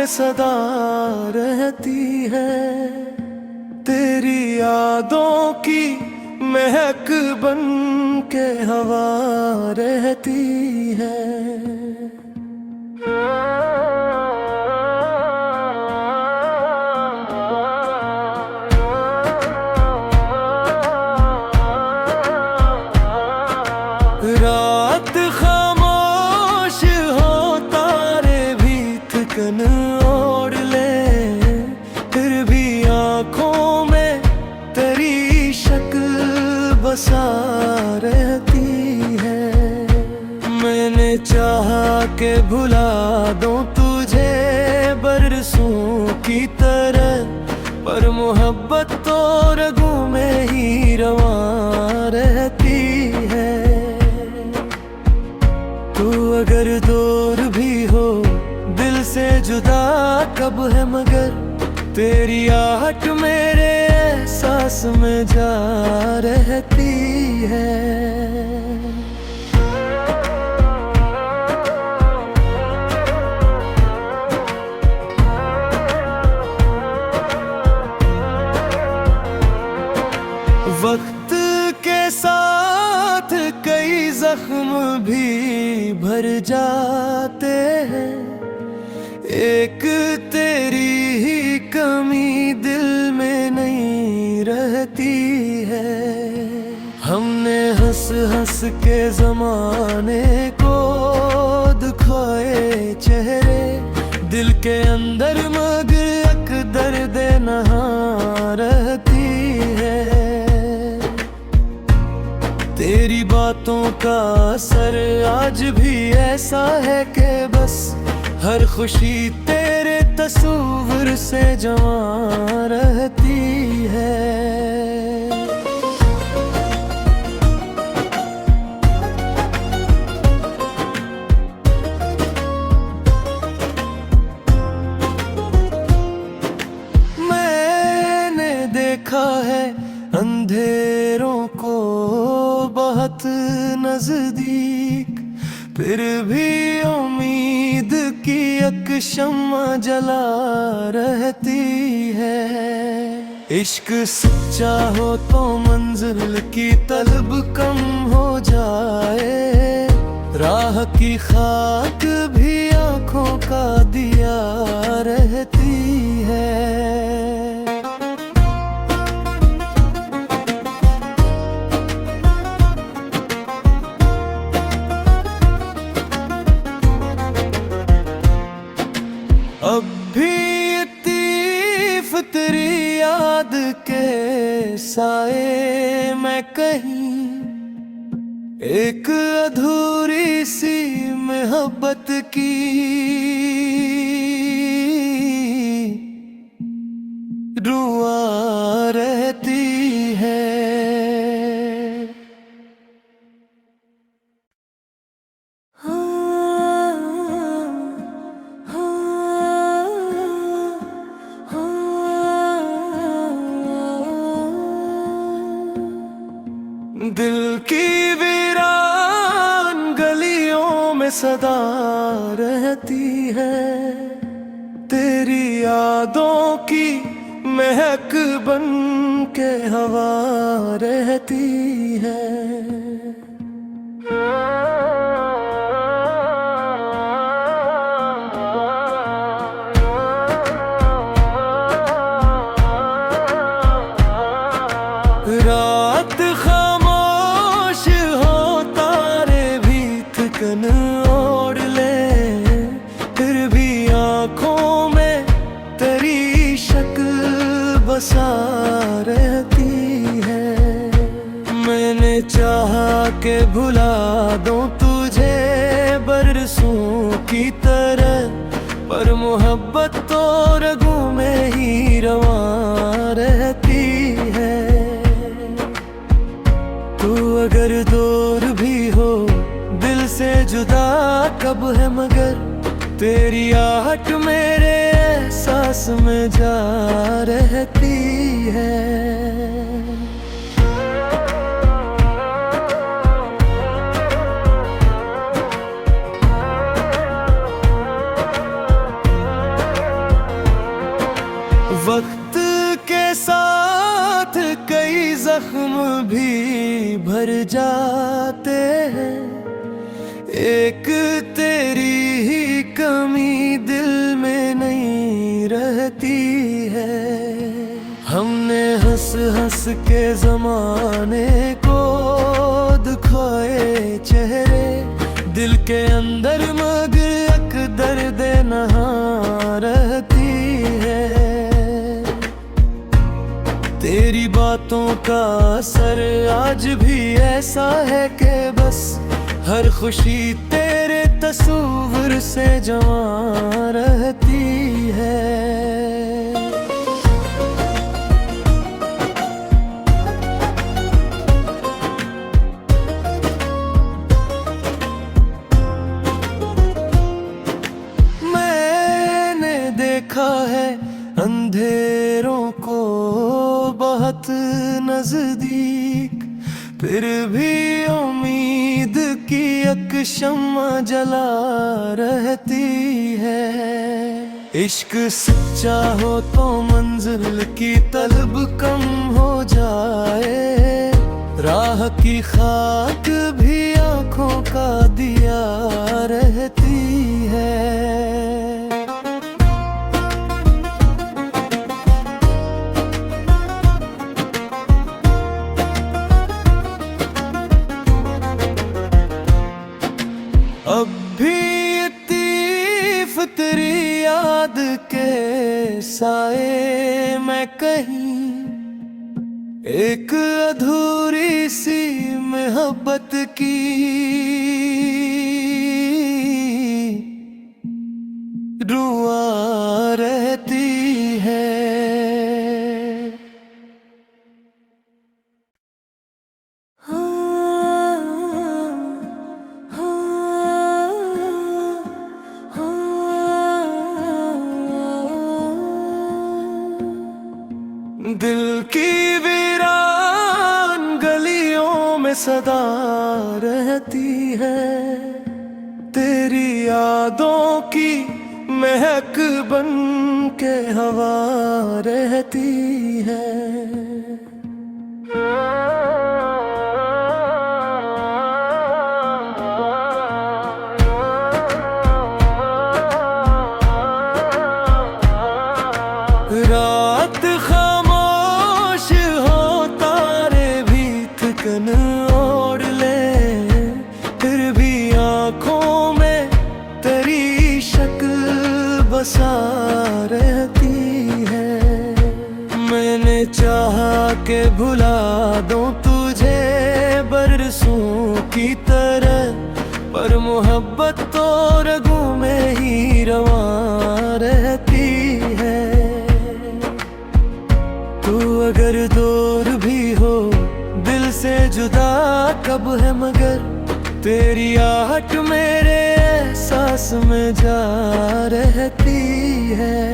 में सदा रहती है, तेरी यादों की महक बन के हवा रहती है। रात खामोश हो, तारे भी थकन ओढ़ ले, फिर भी आँखों में तेरी शक्ल बसा रहती है। मैंने चाहा कि भुला दूं तुझे बरसों की तरह, पर मोहब्बत तो रगों में ही रवां रहती है। तू अगर दूर भी हो, दिल से जुदा कब है मगर, तेरी आहट मेरे एहसास में जा रहती है। वक्त के साथ कई जख्म भी भर जाते हैं, एक तेरी ही कमी दिल में नहीं रहती है। हमने हंस हंस के जमाने को दिखाए चेहरे, दिल के अंदर मगर एक दर्द नहा रहती है। तेरी बातों का असर आज भी ऐसा है कि बस हर खुशी तेरे तस्वीर से जवां रहती है। मैंने देखा है अंधेरों को बहुत नजदीक, फिर भी उम्मीद की एक शम्मा जला रहती है। इश्क सच्चा हो तो मंजिल की तलब कम हो जाए, राह की खाक भी आंखों का दिया रहती है। अब भी लतीफ तेरी याद के साए मैं कहीं, एक अधूरी सी मोहब्बत की रुआ रहती है। दिल की वीरान गलियों में सदा रहती है, तेरी यादों की महक बन के हवा रहती है। रात खामोश हो, तारे भी थकन ओढ़ ले, फिर भी आँखों में तेरी शक्ल बसा रहती है। मैंने चाहा कि भुला दूं तुझे बरसों की तरह, पर मोहब्बत तो रगों में ही रवां रहती है। तू अगर दूर भी हो, दिल से जुदा कब है मगर, तेरी आहट मेरे एहसास में जा रहती है। जख्म भी भर जाते हैं। एक तेरी ही कमी दिल में नहीं रहती है। हमने हंस हंस के जमाने को दिखाए चेहरे, दिल के अंदर मगर एक दर्द नहा रहती है। तेरी बातों का असर आज भी ऐसा है कि बस हर खुशी तेरे तस्वीर से जवां रहती है। मैंने देखा है अंधेरों को बहुत नजदीक, फिर भी उम्मीद की एक शम्मा जला रहती है। इश्क सच्चा हो तो मंजिल की तलब कम हो जाए, राह की खाक भी आंखों का दिया रहती है। अब भी इतनी फितरी याद के साए मैं कहीं, एक अधूरी सी मोहब्बत की रुआ रहती है। दिल की वीरान गलियों में सदा रहती है, तेरी यादों की महक बन के हवा रहती है। रात खामोश हो, तारे भी थकन ओढ़ ले, फिर भी आँखों में तेरी शक्ल बसा रहती है। मैंने चाहा कि भुला दूं तुझे बरसों की तरह, पर मोहब्बत तो रगों में ही रवां रहती है। तू अगर दूर भी हो दिल से जुदा कब है, मगर तेरी आहट मेरे एहसास में जा रहती है।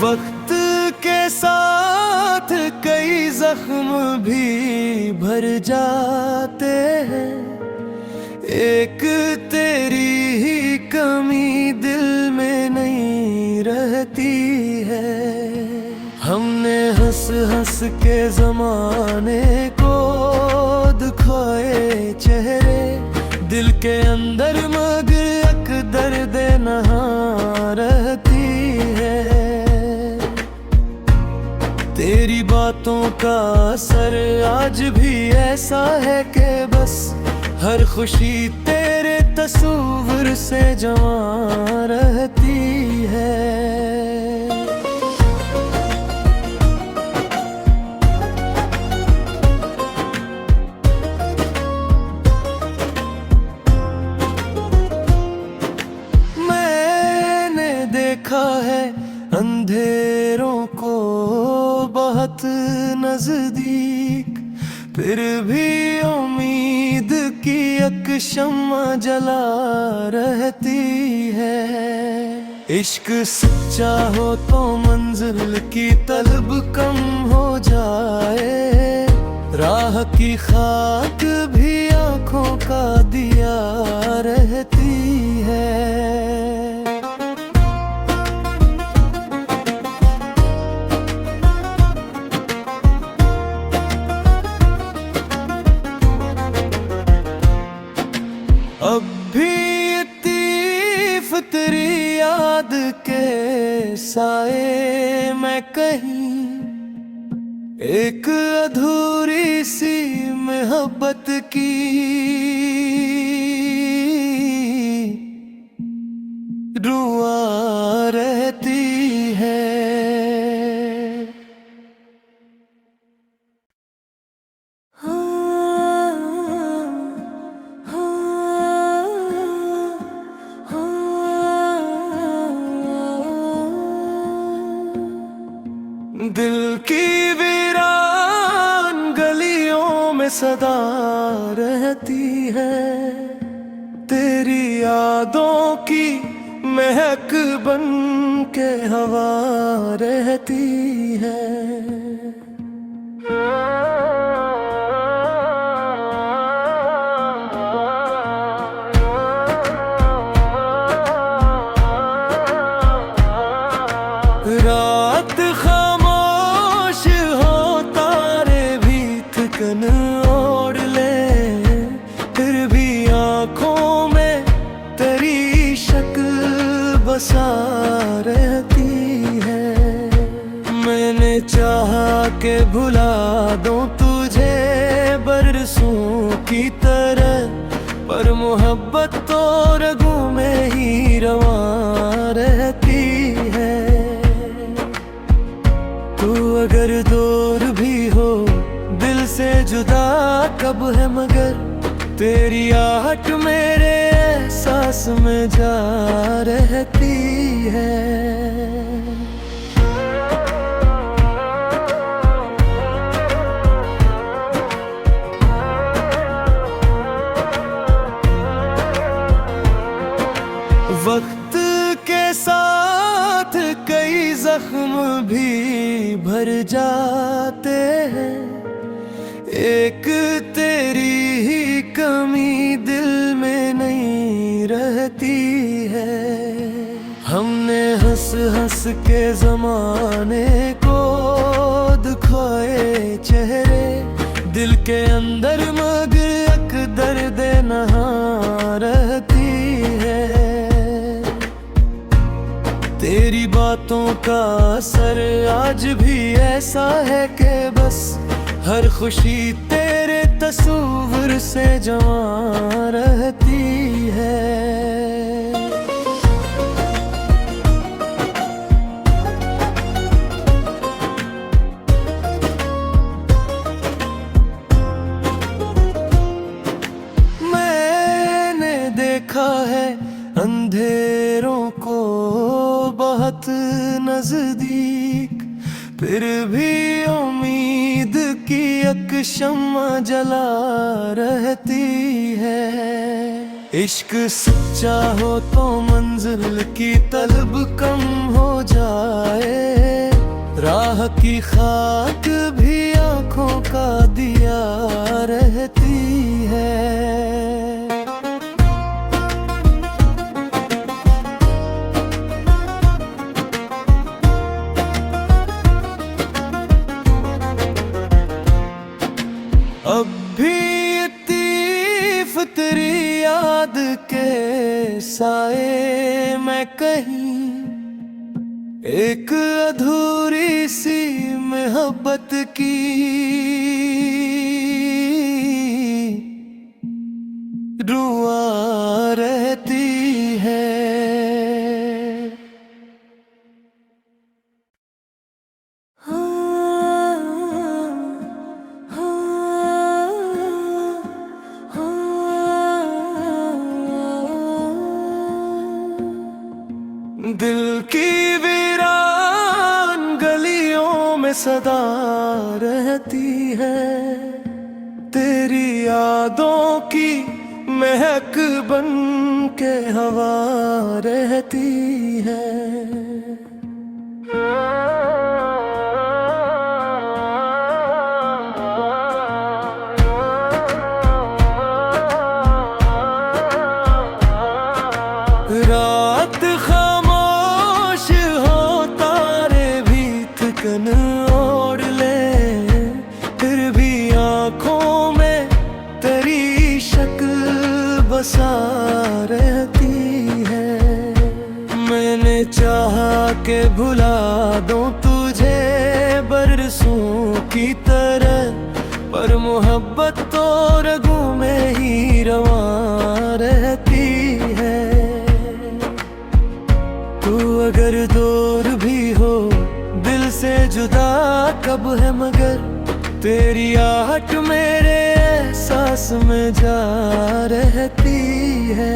वक्त के साथ कई जख्म भी भर जाते हैं, एक तेरी ही कमी दिल में नहीं रहती है। हमने हंस हंस के जमाने को दिखाए चेहरे, दिल के अंदर मगर एक दर्द नहा रहती है। तेरी बातों का असर आज भी ऐसा है कि बस हर खुशी तेरे तस्वीर से जवां रहती है। मैंने देखा है अंधेरों को बहुत नजदीक, फिर भी उम्मीद की एक शम्मा जला रहती है। इश्क सच्चा हो तो मंजिल की तलब कम हो जाए, राह की खाक भी आंखों आँखों का दिया रहती है। अब भी इतनी फितरी याद के साए मैं कहीं, एक अधूरी सी मोहब्बत की रुआ रहती है। दिल की वीरान गलियों में सदा रहती है, तेरी यादों की महक बन के हवा रहती है। रात खामोश हो, तारे भी थकन ओढ़ ले, फिर भी आँखों में तेरी शक्ल बसा रहती है। मैंने चाहा के भुला दूं तुझे बरसों की तरह, पर मोहब्बत तो रगों में ही रवा रहती है। तू अगर दूर भी हो, दिल से जुदा कब है मगर, तेरी आहट मेरे एहसास में जा रहती है। वक्त के साथ कई जख्म भी भर जाते हैं, एक तेरी ही कमी दिल में नहीं रहती है। हमने हंस हंस के जमाने को दिखाए चेहरे, दिल के अंदर मगर एक दर्द नहा रहती है। तेरी बातों का असर आज भी ऐसा है कि बस हर खुशी तेरे तस्वीर से जवां रहती है। मैंने देखा है अंधेरों को बहुत नजदीक, फिर भी उम्मीद की एक शम्मा जला रहती है। इश्क सच्चा हो तो मंजिल की तलब कम हो जाए, राह की खाक भी आँखों का दिया रहती है। अब भी इतनी फितरी याद के साए मैं कहीं, एक अधूरी सी मोहब्बत की रुआ रहती है। दिल की वीरान गलियों में सदा रहती है, तेरी यादों की महक बन के हवा रहती है। चिकन ओढ़ ले, फिर भी आँखों में तेरी शक्ल बसा रहती है। मैंने चाहा के भुला दूं तुझे बरसों की तरह, पर मोहब्बत तो रगों में ही रवां रहती है। तू अगर दूर भी हो दिल से जुदा कब है, मगर तेरी आहट मेरे एहसास में जा रहती है।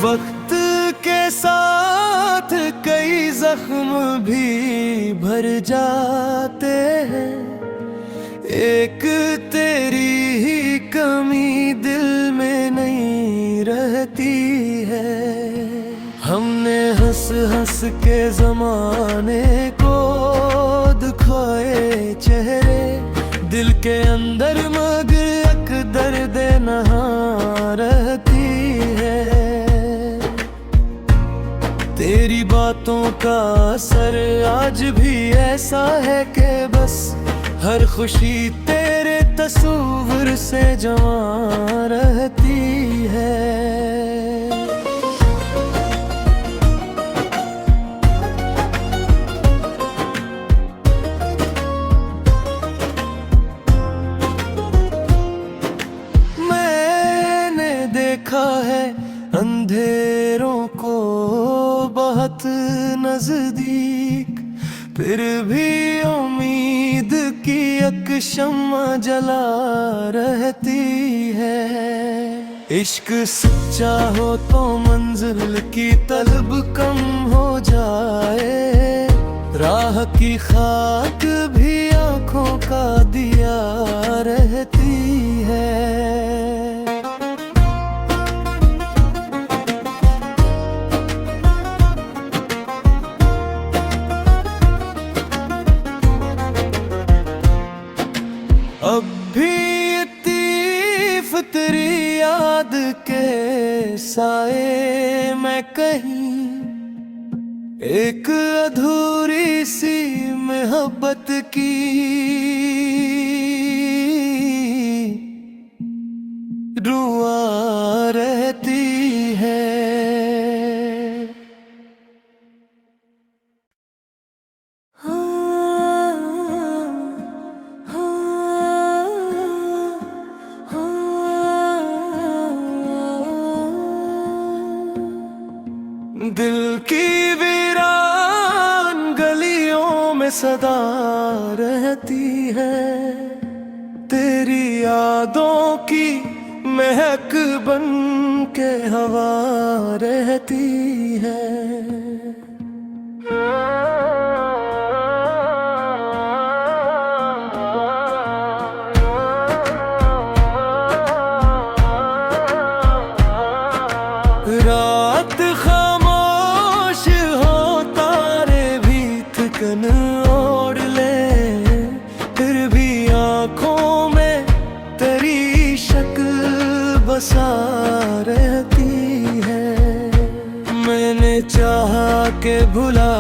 वक्त के साथ कई जख्म भी भर जाते हैं, एक तेरी ही कमी दिल में नहीं रहती है। हमने हंस हंस के जमाने को दिखाए चेहरे, दिल के अंदर मगर एक दर्द नहा रहती है। तेरी बातों का असर आज भी ऐसा है कि बस हर खुशी तेरे तस्वीर से जवां रहती है। मैंने देखा है अंधेरों को बहुत नजदीक, फिर भी उम्मीद की एक शम्मा जला रहती है। इश्क सच्चा हो तो मंजिल की तलब कम हो जाए, राह की खाक भी आंखों का दिया रहती है। अब भी इतनी फिक्री याद के साए मैं कहीं, एक अधूरी सी मोहब्बत की रुआ रहती है। दिल की वीरान गलियों में सदा रहती है, तेरी यादों की महक बन के हवा रहती है। रात खामोश हो तारे भी चिकन ओढ़ ले, फिर भी आँखों में तेरी शक्ल बसा रहती है। मैंने चाहा के भुला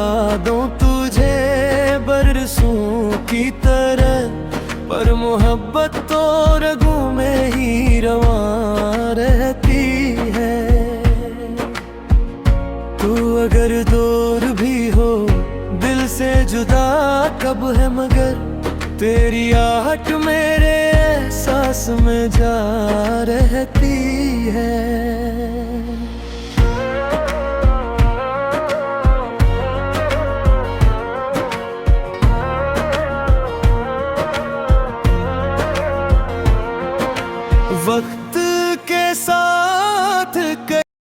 दूं तुझे बरसों की तरह, पर मोहब्बत तो रगों में ही रवां रहती है। तू अगर दूर भी हो दिल से जुदा कब है, मगर तेरी आहट मेरे एहसास में जा रहती है। वक्त के साथ